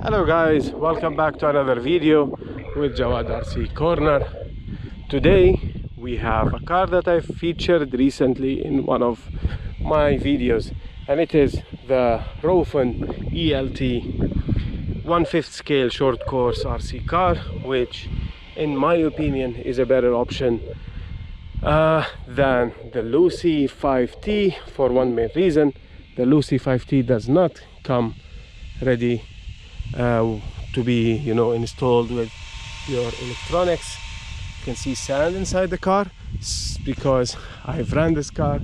Hello guys, welcome back to another video with Jawad RC Corner. Today we have a car that I featured recently in one of my videos, and it is the Rofun ELT 1/5 scale short course RC car, which in my opinion is a better option than the Lucy 5T for one main reason. The Lucy 5T does not come ready to be installed with your electronics. You can see sand inside the car because I've ran this car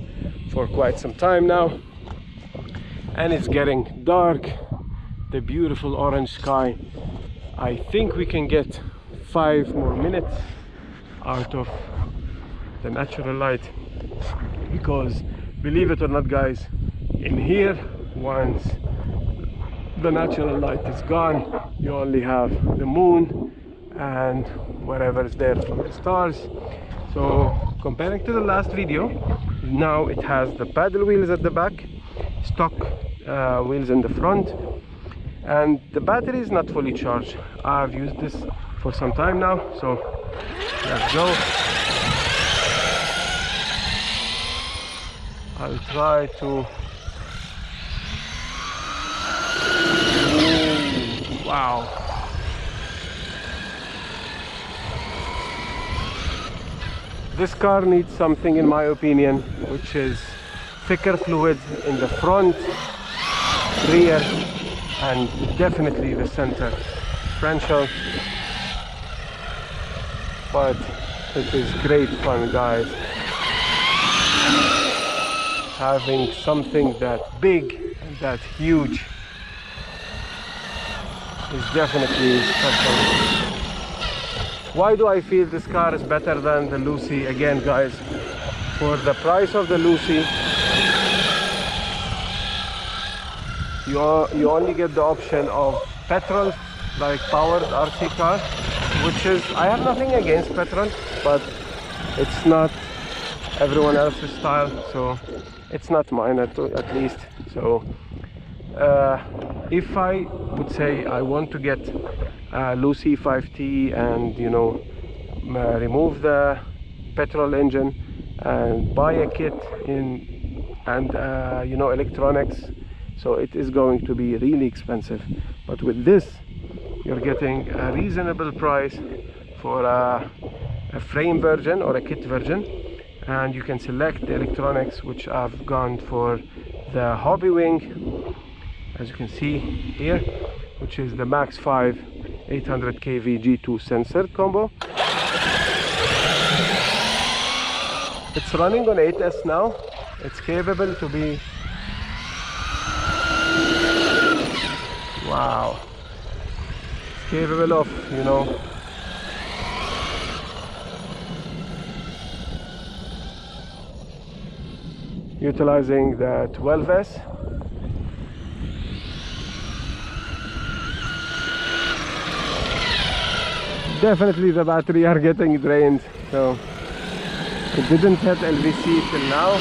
for quite some time now, and it's getting dark. The beautiful orange sky, I think we can get 5 more minutes out of the natural light, because believe it or not guys, in here, once the natural light is gone, you only have the moon and whatever is there from the stars. So comparing to the last video, now it has the paddle wheels at the back, stock wheels in the front, and the battery is not fully charged. I've used this for some time now, so let's go. I'll try to... Wow. This car needs something, in my opinion, which is thicker fluid in the front, rear, and definitely the center differential. But it is great fun, guys. Having something that big and that huge is definitely special. Why do I feel this car is better than the Lucy? Again guys, for the price of the Lucy, you only get the option of petrol, like powered RC car, which is, I have nothing against petrol, but it's not everyone else's style, so it's not mine at least. So if I would say I want to get Lucy 5T and remove the petrol engine and buy a kit and electronics, so it is going to be really expensive. But with this, you're getting a reasonable price for a frame version or a kit version, and you can select the electronics, which I've gone for the Hobbywing, as you can see here, which is the Max 5 800 kV G2 sensor combo. It's running on 8S now. It's capable to be, wow, it's capable of utilizing the 12S. Definitely the battery are getting drained, so it didn't hit LVC till now.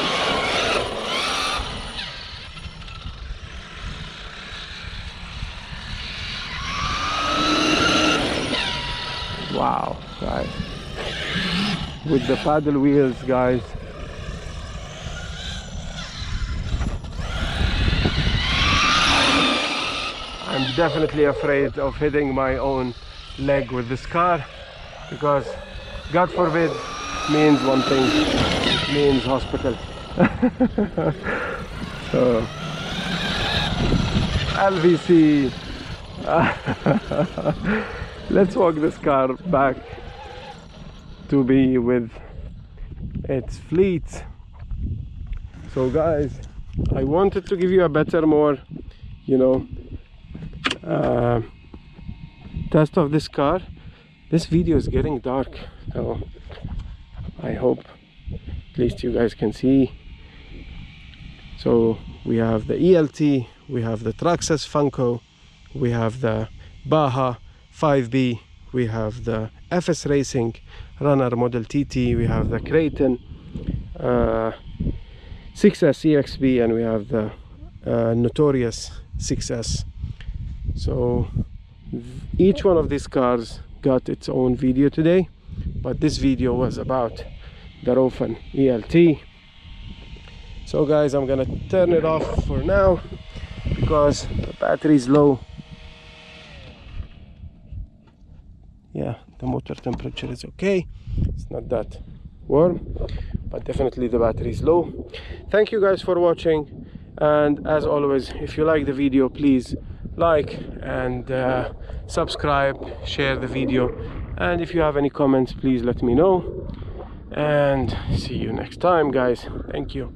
Wow guys, with the paddle wheels guys, I'm definitely afraid of hitting my own leg with this car, because God forbid means one thing, it means hospital. So LVC. Let's walk this car back to be with its fleet. So guys, I wanted to give you a better, more test of this car. This video is getting dark, so I hope at least you guys can see. So we have the ELT, we have the Traxxas Funko, we have the Baja 5B, we have the FS Racing Runner Model TT, we have the Creighton 6S EXB, and we have the notorious 6S. So Each one of these cars got its own video today, but this video was about the Rofun ELT. So guys, I'm gonna turn it off for now because the battery is low. Yeah, the motor temperature is okay, it's not that warm, but definitely the battery is low. Thank you guys for watching, and as always, if you like the video, please like and subscribe, share the video, and if you have any comments, please let me know, and see you next time guys. Thank you.